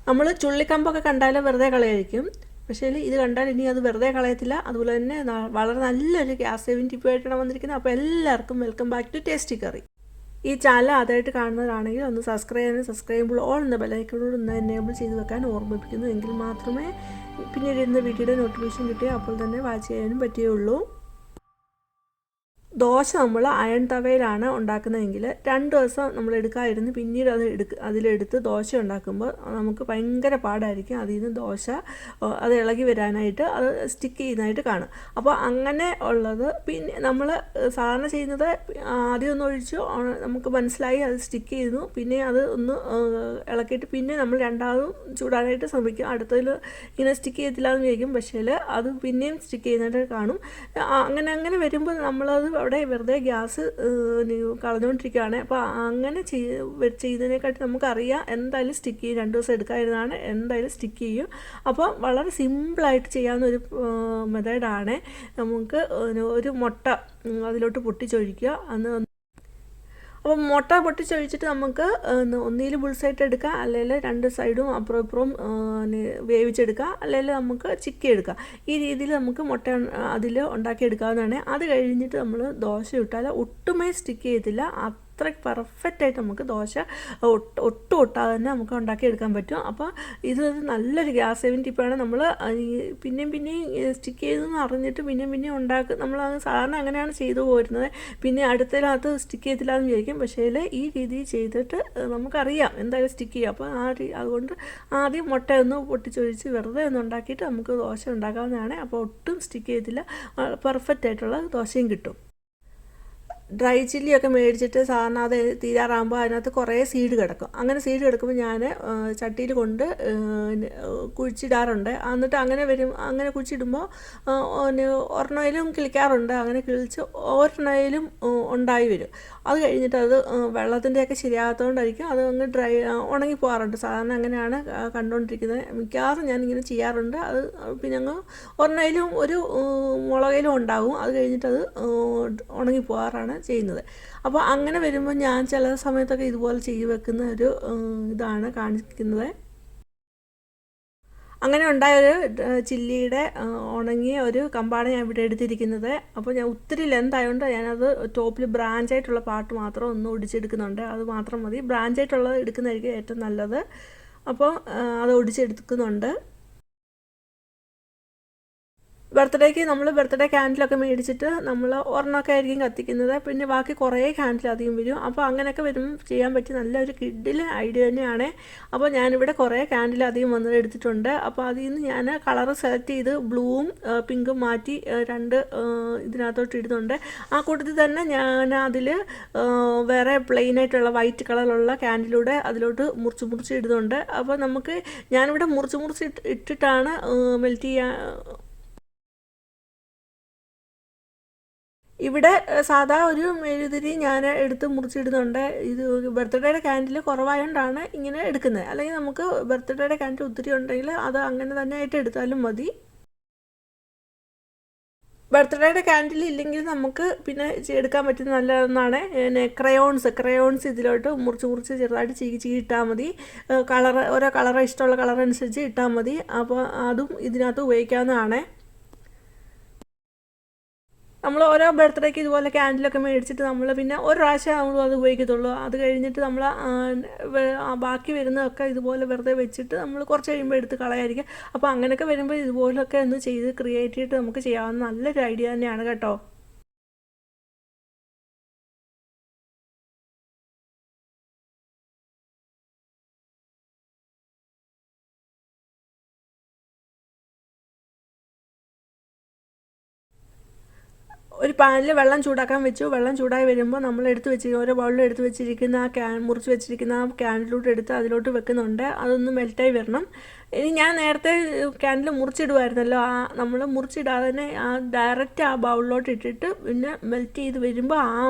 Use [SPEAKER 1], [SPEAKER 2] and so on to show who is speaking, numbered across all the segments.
[SPEAKER 1] നമ്മൾ ചുള്ളിക്കമ്പൊക്കെ കണ്ടാൽ വെറുതെ കളയായിരിക്കും. പക്ഷേ ഇത് കണ്ടാൽ ഇനി അത് വെറുതെ കളയത്തില്ല. അതുപോലെ തന്നെ വളരെ നല്ലൊരു ഗ്യാസ് സേവിങ് ടിപ്പായിട്ടാണ് വന്നിരിക്കുന്നത്. അപ്പോൾ എല്ലാവർക്കും welcome back to tasty curry. ഈ ചാനൽ ആദ്യമായിട്ട് കാണുന്നവരാണെങ്കിൽ ഒന്ന് സബ്സ്ക്രൈബ് ചെയ്യുമ്പോൾ ഓൾ എന്ന ബെല്ലൈക്കണോട് ഒന്ന് എനേബിൾ ചെയ്ത് വെക്കാൻ ഓർമ്മിപ്പിക്കുന്നു. എങ്കിൽ മാത്രമേ പിന്നീട് ഇടുന്ന വീഡിയോയുടെ നോട്ടിഫിക്കേഷൻ കിട്ടിയാൽ അപ്പോൾ തന്നെ വാച്ച് ചെയ്യാനും പറ്റുകയുള്ളൂ. ദോശ നമ്മൾ അയൺ തവയിലാണ് ഉണ്ടാക്കുന്നതെങ്കിൽ 2 ദിവസം നമ്മൾ എടുക്കാതിരുന്ന് പിന്നീട് അതിലെടുത്ത് ദോശ ഉണ്ടാക്കുമ്പോൾ നമുക്ക് ഭയങ്കര പാടായിരിക്കും. അതിൽ നിന്ന് ദോശ അത് ഇളകി വരാനായിട്ട് അത് സ്റ്റിക്ക് ചെയ്യുന്നതായിട്ട് കാണും. അപ്പോൾ അങ്ങനെ ഉള്ളത് പിന്നെ നമ്മൾ സാധാരണ ചെയ്യുന്നത് ആദ്യം ഒന്ന് ഒഴിച്ചു നമുക്ക് മനസ്സിലായി അത് സ്റ്റിക്ക് ചെയ്യുന്നു. പിന്നെ അത് ഒന്ന് ഇളക്കിയിട്ട് പിന്നെ നമ്മൾ രണ്ടാമതും ചൂടാനായിട്ട് ശ്രമിക്കും. അടുത്തതിൽ ഇങ്ങനെ സ്റ്റിക്ക് ചെയ്യത്തില്ല എന്ന് വിചാരിക്കും. പക്ഷേ അത് പിന്നെയും സ്റ്റിക്ക് ചെയ്യുന്നതായിട്ട് കാണും. അങ്ങനെ വരുമ്പോൾ നമ്മളത് അവിടെ വെറുതെ ഗ്യാസ് കളഞ്ഞുകൊണ്ടിരിക്കുകയാണ്. അപ്പോൾ അങ്ങനെ ചെയ്തതിനെക്കാട്ടി നമുക്കറിയാം എന്തായാലും സ്റ്റിക്ക് ചെയ്യും. 2 ദിവസം എടുക്കാതിരുന്നാണ് എന്തായാലും സ്റ്റിക്ക് ചെയ്യും. അപ്പോൾ വളരെ സിമ്പിളായിട്ട് ചെയ്യാവുന്ന ഒരു മെത്തേഡാണ്. നമുക്ക് ഒരു മുട്ട അതിലോട്ട് പൊട്ടിച്ചൊഴിക്കുക. അപ്പോൾ മുട്ട പൊട്ടിച്ചൊഴിച്ചിട്ട് നമുക്ക് ഒന്നിൽ ബുൾസായിട്ട് എടുക്കാം, അല്ലെങ്കിൽ 2 സൈഡും അപ്പുറം ഇപ്പുറം വേവിച്ചെടുക്കാം, അല്ലെങ്കിൽ നമുക്ക് ചിക്കി എടുക്കാം. ഈ രീതിയിൽ നമുക്ക് മുട്ട അതിൽ ഉണ്ടാക്കിയെടുക്കാവുന്നതാണ്. അത് കഴിഞ്ഞിട്ട് നമ്മൾ ദോശ ഇട്ടാൽ ഒട്ടുമേ സ്റ്റിക്ക് ചെയ്യത്തില്ല. അത്രയ്ക്ക് പെർഫെക്റ്റായിട്ട് നമുക്ക് ദോശ ഒട്ടും ഒട്ടാതെ തന്നെ നമുക്ക് ഉണ്ടാക്കിയെടുക്കാൻ പറ്റും. അപ്പോൾ ഇത് നല്ലൊരു ഗ്യാസ് സേവിങ് ടിപ്പാണ്. നമ്മൾ പിന്നെയും സ്റ്റിക്ക് ചെയ്തെന്ന് അറിഞ്ഞിട്ട് പിന്നെയും ഉണ്ടാക്കും. നമ്മൾ സാധാരണ അങ്ങനെയാണ് ചെയ്തു പോരുന്നത്. പിന്നെ അടുത്തതിനകത്ത് സ്റ്റിക്ക് ചെയ്തില്ല എന്ന് വിചാരിക്കും. പക്ഷേ ഈ രീതിയിൽ ചെയ്തിട്ട് നമുക്കറിയാം എന്തായാലും സ്റ്റിക്ക് ചെയ്യും. അപ്പോൾ അതുകൊണ്ട് ആദ്യം മുട്ടയൊന്ന് പൊട്ടിച്ചൊഴിച്ച് വെറുതെ ഒന്ന് ഉണ്ടാക്കിയിട്ട് നമുക്ക് ദോശ ഉണ്ടാക്കാവുന്നതാണ്. അപ്പോൾ ഒട്ടും സ്റ്റിക്ക് ചെയ്തില്ല, പെർഫെക്റ്റ് ആയിട്ടുള്ള ദോശയും കിട്ടും. ഡ്രൈ ചില്ലിയൊക്കെ മേടിച്ചിട്ട് സാധാരണ അത് തീരാറാകുമ്പോൾ അതിനകത്ത് കുറേ സീഡ് കിടക്കും. അങ്ങനെ സീഡ് കിടക്കുമ്പോൾ ഞാൻ ചട്ടിയിൽ കൊണ്ട് കുഴിച്ചിടാറുണ്ട്. എന്നിട്ട് അങ്ങനെ കുഴിച്ചിടുമ്പോൾ ഒരെണ്ണയിലും കിളിക്കാറുണ്ട്. അങ്ങനെ കിളിച്ച് ഒരെണ്ണയിലും ഉണ്ടായി വരും. അത് കഴിഞ്ഞിട്ട് അത് വെള്ളത്തിൻ്റെയൊക്കെ ശരിയാകാത്തതുകൊണ്ടായിരിക്കും അത് അങ്ങ് ഉണങ്ങി പോകാറുണ്ട്. സാധാരണ അങ്ങനെയാണ് കണ്ടുകൊണ്ടിരിക്കുന്നത്. മിക്കവാറും ഞാനിങ്ങനെ ചെയ്യാറുണ്ട്. അത് പിന്നെ അങ്ങ് ഒരെണ്ണയിലും ഒരു മുളകിലും ഉണ്ടാകും. അത് കഴിഞ്ഞിട്ട് അത് ഉണങ്ങി പോകാറാണ് ചെയ്യുന്നത്. അപ്പോൾ അങ്ങനെ വരുമ്പോൾ ഞാൻ ചില സമയത്തൊക്കെ ഇതുപോലെ ചെയ്തു വെക്കുന്ന ഒരു ഇതാണ് കാണിക്കുന്നത്. അങ്ങനെ ഉണ്ടായ ഒരു ചില്ലിയുടെ ഉണങ്ങിയ ഒരു കമ്പാണ് ഞാൻ ഇവിടെ എടുത്തിരിക്കുന്നത്. അപ്പോൾ ഞാൻ ഒത്തിരി ലെന്ത് ആയതുകൊണ്ട് ഞാനത് ടോപ്പിൽ ബ്രാഞ്ചായിട്ടുള്ള പാർട്ട് മാത്രം ഒന്ന് ഒടിച്ചെടുക്കുന്നുണ്ട്. അത് മാത്രം മതി. ബ്രാഞ്ചായിട്ടുള്ളത് എടുക്കുന്നതായിരിക്കും ഏറ്റവും നല്ലത്. അപ്പോൾ അത് ഒടിച്ചെടുക്കുന്നുണ്ട്. ബർത്ത്ഡേക്ക് നമ്മൾ ബർത്ത്ഡേ ക്യാൻഡിലൊക്കെ മേടിച്ചിട്ട് നമ്മൾ ഒരെണ്ണമൊക്കെ ആയിരിക്കും കത്തിക്കുന്നത്. പിന്നെ ബാക്കി കുറേ ക്യാൻഡിൽ അധികം വരും. അപ്പോൾ അങ്ങനെയൊക്കെ വരുമ്പോൾ ചെയ്യാൻ പറ്റിയ നല്ലൊരു കിഡിലെ ഐഡിയ തന്നെയാണ്. അപ്പോൾ ഞാനിവിടെ കുറേ ക്യാൻഡിൽ അധികം വന്നത് എടുത്തിട്ടുണ്ട്. അപ്പോൾ അതിൽ നിന്ന് ഞാൻ കളർ സെലക്ട് ചെയ്ത് ബ്ലൂവും പിങ്കും മാറ്റി 2 ഇതിനകത്തോട്ട് ഇടുന്നുണ്ട്. ആ കൂട്ടത്തിൽ തന്നെ ഞാൻ അതിൽ വേറെ പ്ലെയിനായിട്ടുള്ള വൈറ്റ് കളറിലുള്ള ക്യാൻഡിലൂടെ അതിലോട്ട് മുറിച്ച് ഇടുന്നുണ്ട്. അപ്പോൾ ഞാനിവിടെ മുറിച്ച് ഇട്ടിട്ടാണ് മെൽറ്റ് ചെയ്യാൻ. ഇവിടെ സാധാ ഒരു മെഴുകുതിരി ഞാൻ എടുത്ത് മുറിച്ചിടുന്നുണ്ട്. ഇത് ബർത്ത്ഡേയുടെ ക്യാൻഡിൽ കുറവായതുകൊണ്ടാണ് ഇങ്ങനെ എടുക്കുന്നത്. അല്ലെങ്കിൽ നമുക്ക് ബർത്ത്ഡേയുടെ ക്യാൻഡിൽ ഒത്തിരി ഉണ്ടെങ്കിൽ അത് അങ്ങനെ തന്നെ ആയിട്ട് എടുത്താലും മതി. ബർത്ത്ഡേയുടെ ക്യാൻഡിൽ ഇല്ലെങ്കിൽ നമുക്ക് പിന്നെ എടുക്കാൻ പറ്റുന്ന നല്ലതെന്നാണ് ക്രയോൺസ് ഇതിലോട്ട് മുറിച്ച് ചെറുതായിട്ട് ചീകി ഇട്ടാൽ മതി. ഓരോ ഇഷ്ടമുള്ള കളർ അനുസരിച്ച് ഇട്ടാൽ മതി. അപ്പോൾ അതും ഇതിനകത്ത് ഉപയോഗിക്കാവുന്നതാണ്. നമ്മൾ ഓരോ ബർത്ത്ഡേക്ക് ഇതുപോലെ ക്യാൻഡിലൊക്കെ മേടിച്ചിട്ട് നമ്മൾ പിന്നെ ഒരു പ്രാവശ്യം നമ്മൾ അത് ഉപയോഗിക്കത്തുള്ളൂ. അത് കഴിഞ്ഞിട്ട് നമ്മൾ ബാക്കി വരുന്നതൊക്കെ ഇതുപോലെ വെറുതെ വെച്ചിട്ട് നമ്മൾ കുറച്ച് കഴിയുമ്പോൾ എടുത്ത് കളയായിരിക്കും. അപ്പോൾ അങ്ങനെയൊക്കെ വരുമ്പോൾ ഇതുപോലൊക്കെ ഒന്ന് ചെയ്ത് ക്രിയേറ്റ് ചെയ്തിട്ട് നമുക്ക് ചെയ്യാവുന്ന നല്ലൊരു ഐഡിയ തന്നെയാണ് കേട്ടോ. ഒരു പാനിൽ വെള്ളം ചൂടാക്കാൻ വെച്ചു. വെള്ളം ചൂടായി വരുമ്പോൾ നമ്മൾ ഓരോ ബൗളിൽ എടുത്ത് വെച്ചിരിക്കുന്ന മുറിച്ച് വെച്ചിരിക്കുന്ന ക്യാൻഡിലൂടെ എടുത്ത് അതിലോട്ട് വെക്കുന്നുണ്ട്. അതൊന്ന് മെൽറ്റായി വരണം. ഇനി ഞാൻ നേരത്തെ ക്യാൻഡിൽ മുറിച്ചിടുമായിരുന്നല്ലോ, നമ്മൾ മുറിച്ചിടാതെ തന്നെ ഡയറക്റ്റ് ആ ബൗളിലോട്ട് ഇട്ടിട്ട് പിന്നെ മെൽറ്റ് ചെയ്ത് വരുമ്പോൾ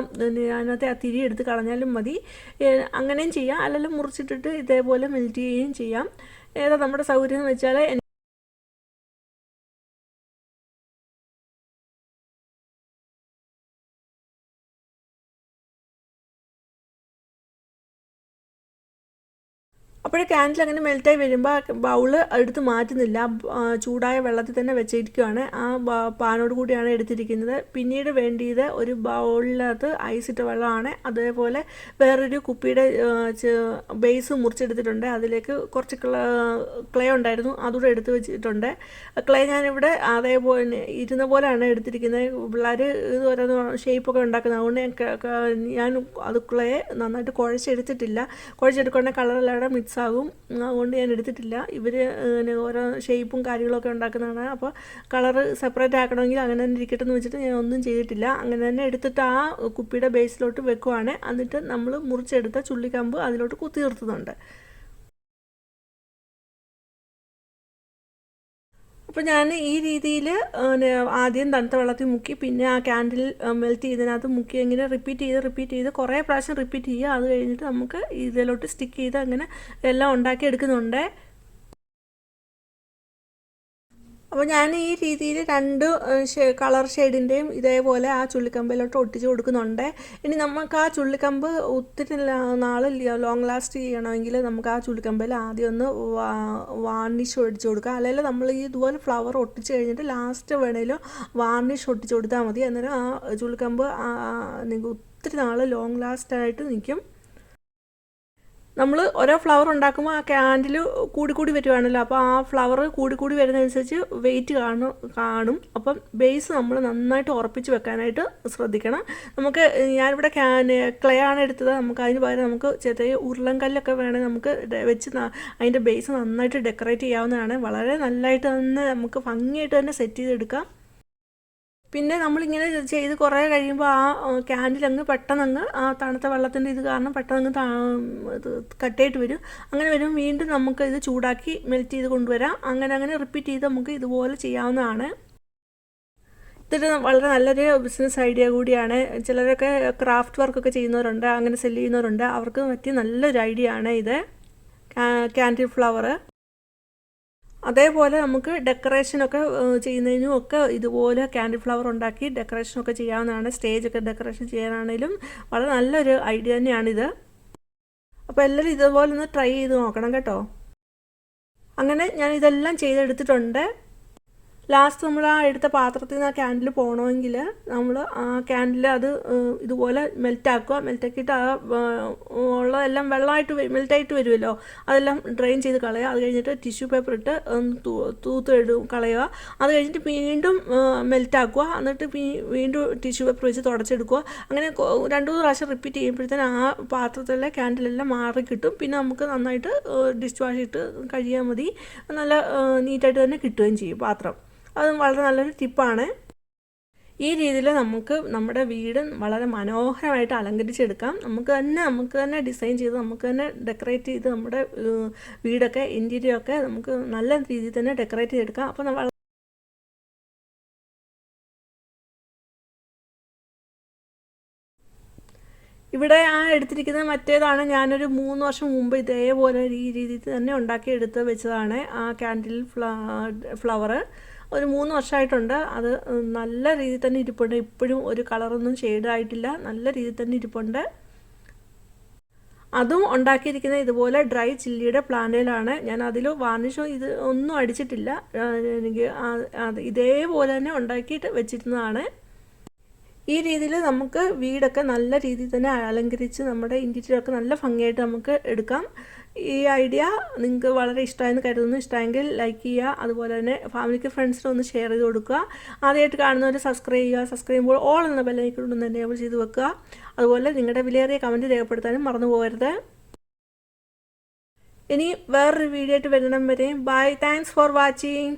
[SPEAKER 1] അതിനകത്തെ ആ തിരി എടുത്ത് കളഞ്ഞാലും മതി. അങ്ങനെയും ചെയ്യാം. അല്ലെങ്കിൽ മുറിച്ചിട്ടിട്ട് ഇതേപോലെ മെൽറ്റ് ചെയ്യുകയും ചെയ്യാം. ഏതാ നമ്മുടെ സൗകര്യം എന്ന് വെച്ചാൽ. അപ്പോഴേ ക്യാൻഡിൽ അങ്ങനെ മെൽറ്റായി വരുമ്പോൾ ബൗള് എടുത്ത് മാറ്റുന്നില്ല, ചൂടായ വെള്ളത്തിൽ തന്നെ വെച്ചിരിക്കുകയാണ്. ആ പാനോട് കൂടിയാണ് എടുത്തിരിക്കുന്നത്. പിന്നീട് വേണ്ടിയത് ഒരു ബൗളിനകത്ത് ഐസിട്ട വെള്ളമാണ്. അതേപോലെ വേറൊരു കുപ്പിയുടെ ബേസ് മുറിച്ചെടുത്തിട്ടുണ്ട്. അതിലേക്ക് കുറച്ച് ക്ലേ ഉണ്ടായിരുന്നു, അതുകൂടെ എടുത്ത് വെച്ചിട്ടുണ്ട്. ക്ലേ ഞാനിവിടെ അതേപോലെ ഇരുന്ന പോലെയാണ് എടുത്തിരിക്കുന്നത്. പിള്ളേർ ഇത് ഓരോന്ന് ഷേപ്പൊക്കെ ഉണ്ടാക്കുന്നത്, അതുകൊണ്ട് ഞാൻ അത് ക്ലേ നന്നായിട്ട് കുഴച്ചെടുത്തിട്ടില്ല. കുഴച്ചെടുക്കുകയാണെങ്കിൽ കളറെല്ലാം മിക്സാകും, അതുകൊണ്ട് ഞാൻ എടുത്തിട്ടില്ല. ഇവർ ഓരോ ഷേപ്പും കാര്യങ്ങളൊക്കെ ഉണ്ടാക്കുന്നതാണ്. അപ്പോൾ കളറ് സെപ്പറേറ്റ് ആക്കണമെങ്കിൽ അങ്ങനെ തന്നെ ഇരിക്കട്ടെ എന്ന് വെച്ചിട്ട് ഞാൻ ഒന്നും ചെയ്തിട്ടില്ല. അങ്ങനെ തന്നെ എടുത്തിട്ട് ആ കുപ്പിയുടെ ബേസിലോട്ട് വെക്കുവാണ്. എന്നിട്ട് നമ്മൾ മുറിച്ചെടുത്ത ചുള്ളിക്കമ്പ് അതിലോട്ട് കുത്തി നിർത്തുന്നുണ്ട്. അപ്പോൾ ഞാൻ ഈ രീതിയിൽ ആദ്യം തണുത്ത വെള്ളത്തിൽ മുക്കി, പിന്നെ ആ ക്യാൻഡിൽ മെൽറ്റ് ചെയ്തതിനകത്ത് മുക്കി, ഇങ്ങനെ റിപ്പീറ്റ് ചെയ്ത് കുറേ പ്രാവശ്യം റിപ്പീറ്റ് ചെയ്യുക. അത് കഴിഞ്ഞിട്ട് നമുക്ക് ഇതിലോട്ട് സ്റ്റിക്ക് ചെയ്ത് അങ്ങനെ എല്ലാം ഉണ്ടാക്കി എടുക്കുന്നുണ്ട്. അപ്പോൾ ഞാൻ ഈ രീതിയിൽ രണ്ട് കളർ ഷെയ്ഡിൻ്റെയും ഇതേപോലെ ആ ചുള്ളിക്കമ്പിലോട്ട് ഒട്ടിച്ച് കൊടുക്കുന്നുണ്ട്. ഇനി നമുക്ക് ആ ചുള്ളിക്കമ്പ് ഒത്തിരി നാൾ ലോങ് ലാസ്റ്റ് ചെയ്യണമെങ്കിൽ നമുക്ക് ആ ചുള്ളിക്കമ്പിൽ ആദ്യം ഒന്ന് വാർണിഷ് ഒടിച്ച് കൊടുക്കുക. അല്ലെങ്കിൽ നമ്മൾ ഈ ഇതുപോലെ ഫ്ലവർ ഒട്ടിച്ച് കഴിഞ്ഞിട്ട് ലാസ്റ്റ് വേണേലും വാർണിഷ് ഒട്ടിച്ച് കൊടുത്താൽ മതി. അന്നേരം ആ ചുള്ളിക്കമ്പ് ഒത്തിരി നാൾ ലോങ് ലാസ്റ്റായിട്ട് നിൽക്കും. നമ്മൾ ഓരോ ഫ്ലവർ ഉണ്ടാക്കുമ്പോൾ ആ ക്യാൻഡിൽ കൂടി വരുവാണല്ലോ, അപ്പോൾ ആ ഫ്ലവർ കൂടി വരുന്നതനുസരിച്ച് വെയിറ്റ് കാണും. അപ്പം ബേസ് നമ്മൾ നന്നായിട്ട് ഉറപ്പിച്ച് വെക്കാനായിട്ട് ശ്രദ്ധിക്കണം. നമുക്ക് ഞാനിവിടെ ക്ലേ ആണ് എടുത്തത്. നമുക്ക് അതിന് പകരം നമുക്ക് ചെറിയ ഉരുളൻകല്ലൊക്കെ വേണമെങ്കിൽ നമുക്ക് വെച്ച് അതിൻ്റെ ബേസ് നന്നായിട്ട് ഡെക്കറേറ്റ് ചെയ്യാവുന്നതാണ്. വളരെ നല്ലതായിട്ട് തന്നെ നമുക്ക് ഭംഗിയായിട്ട് തന്നെ സെറ്റ് ചെയ്തെടുക്കാം. പിന്നെ നമ്മളിങ്ങനെ ചെയ്ത് കുറേ കഴിയുമ്പോൾ ആ ക്യാൻഡിൽ പെട്ടെന്ന് ആ തണുത്ത വെള്ളത്തിൻ്റെ ഇത് കാരണം പെട്ടെന്ന് കട്ടായിട്ട് വരും. അങ്ങനെ വരുമ്പോൾ വീണ്ടും നമുക്ക് ഇത് ചൂടാക്കി മെൽറ്റ് ചെയ്ത് കൊണ്ടുവരാം. അങ്ങനെ റിപ്പീറ്റ് ചെയ്ത് നമുക്ക് ഇതുപോലെ ചെയ്യാവുന്നതാണ്. ഇതൊരു വളരെ നല്ലൊരു ബിസിനസ് ഐഡിയ കൂടിയാണ്. ചിലരൊക്കെ ക്രാഫ്റ്റ് വർക്കൊക്കെ ചെയ്യുന്നവരുണ്ട്, അങ്ങനെ സെല്ല് ചെയ്യുന്നവരുണ്ട്. അവർക്ക് പറ്റിയ നല്ലൊരു ഐഡിയ ആണ് ഇത്, ക്യാൻഡിൽ ഫ്ലവർ. അതേപോലെ നമുക്ക് ഡെക്കറേഷനൊക്കെ ചെയ്യുന്നതിനും ഒക്കെ ഇതുപോലെ ക്യാൻഡിൽ ഫ്ലവർ ഉണ്ടാക്കി ഡെക്കറേഷനൊക്കെ ചെയ്യാവുന്നതാണ്. സ്റ്റേജൊക്കെ ഡെക്കറേഷൻ ചെയ്യാനാണെങ്കിലും വളരെ നല്ലൊരു ഐഡിയ തന്നെയാണിത്. അപ്പോൾ എല്ലാവരും ഇതുപോലെ ഒന്ന് ട്രൈ ചെയ്ത് നോക്കണം കേട്ടോ. അങ്ങനെ ഞാൻ ഇതെല്ലാം ചെയ്തെടുത്തിട്ടുണ്ട്. ലാസ്റ്റ് നമ്മൾ ആ എടുത്ത പാത്രത്തിൽ നിന്ന് ആ ക്യാൻഡിൽ പോകണമെങ്കിൽ നമ്മൾ ആ ക്യാൻഡിൽ അത് ഇതുപോലെ മെൽറ്റാക്കുക. മെൽറ്റാക്കിയിട്ട് ആ ഉള്ളതെല്ലാം വെള്ളമായിട്ട് മെൽറ്റായിട്ട് വരുമല്ലോ, അതെല്ലാം ഡ്രെയിൻ ചെയ്ത് കളയുക. അത് കഴിഞ്ഞിട്ട് ടിഷ്യൂ പേപ്പർ ഇട്ട് കളയുക. അത് കഴിഞ്ഞിട്ട് വീണ്ടും മെൽറ്റാക്കുക. എന്നിട്ട് വീണ്ടും ടിഷ്യൂ പേപ്പർ വെച്ച് തുടച്ചെടുക്കുക. അങ്ങനെ 2-3 പ്രാവശ്യം റിപ്പീറ്റ് ചെയ്യുമ്പോഴത്തേന് ആ പാത്രത്തിലെ ക്യാൻഡിലെല്ലാം മാറി കിട്ടും. പിന്നെ നമുക്ക് നന്നായിട്ട് ഡിഷ് വാഷ് ഇട്ട് കഴിയാൽ മതി. നല്ല നീറ്റായിട്ട് തന്നെ കിട്ടുകയും ചെയ്യും പാത്രം. അതും വളരെ നല്ലൊരു ടിപ്പാണ്. ഈ രീതിയിൽ നമുക്ക് നമ്മുടെ വീട് വളരെ മനോഹരമായിട്ട് അലങ്കരിച്ചെടുക്കാം. നമുക്ക് തന്നെ ഡിസൈൻ ചെയ്ത് നമുക്ക് തന്നെ ഡെക്കറേറ്റ് ചെയ്ത് നമ്മുടെ വീടൊക്കെ ഇൻറ്റീരിയറൊക്കെ നമുക്ക് നല്ല രീതിയിൽ തന്നെ ഡെക്കറേറ്റ് ചെയ്തെടുക്കാം. അപ്പോൾ നമ്മൾ ഇവിടെ ആ എടുത്തിരിക്കുന്ന മറ്റേതാണ്. ഞാനൊരു 3 വർഷം മുമ്പ് ഇതേപോലെ ഈ രീതിയിൽ തന്നെ ഉണ്ടാക്കി വെച്ചതാണ് ആ ക്യാൻഡിൽ ഫ്ലവർ. ഒരു 3 വർഷമായിട്ടുണ്ട്. അത് നല്ല രീതിയിൽ തന്നെ ഇരിപ്പുണ്ട്. ഇപ്പോഴും ഒരു കളറൊന്നും ഷെയ്ഡായിട്ടില്ല, നല്ല രീതിയിൽ തന്നെ ഇരിപ്പുണ്ട്. അതും ഉണ്ടാക്കിയിരിക്കുന്നത് ഇതുപോലെ ഡ്രൈ ചില്ലിയുടെ പ്ലാന്റിലാണ്. ഞാൻ അതിൽ വാർണിഷോ ഇത് ഒന്നും അടിച്ചിട്ടില്ല. എനിക്ക് ഇതേപോലെ തന്നെ ഉണ്ടാക്കിയിട്ട് വെച്ചിരുന്നതാണ്. ഈ രീതിയിൽ നമുക്ക് വീടൊക്കെ നല്ല രീതിയിൽ തന്നെ അലങ്കരിച്ച് നമ്മുടെ ഇൻറ്റീരിയറൊക്കെ നല്ല ഭംഗിയായിട്ട് നമുക്ക് എടുക്കാം. ഈ ഐഡിയ നിങ്ങൾക്ക് വളരെ ഇഷ്ടമായെന്ന് കരുതുന്നു. ഇഷ്ടമെങ്കിൽ ലൈക്ക് ചെയ്യുക. അതുപോലെ തന്നെ ഫാമിലിക്ക് ഫ്രണ്ട്സിനും ഒന്ന് ഷെയർ ചെയ്ത് കൊടുക്കുക. ആദ്യമായിട്ട് കാണുന്നവർ സബ്സ്ക്രൈബ് ചെയ്യുക. സബ്സ്ക്രൈബ് ചെയ്യുമ്പോൾ ഓൾ എന്ന ബെല്ലൈക്കൺ ഒന്ന് എനേബിൾ ചെയ്ത് വെക്കുക. അതുപോലെ നിങ്ങളുടെ വിലയേറിയ കമൻറ്റ് രേഖപ്പെടുത്താനും മറന്നു പോകരുത്. ഇനി വേറൊരു വീഡിയോ ആയിട്ട് വരണം വരെ ബൈ. Thanks for watching.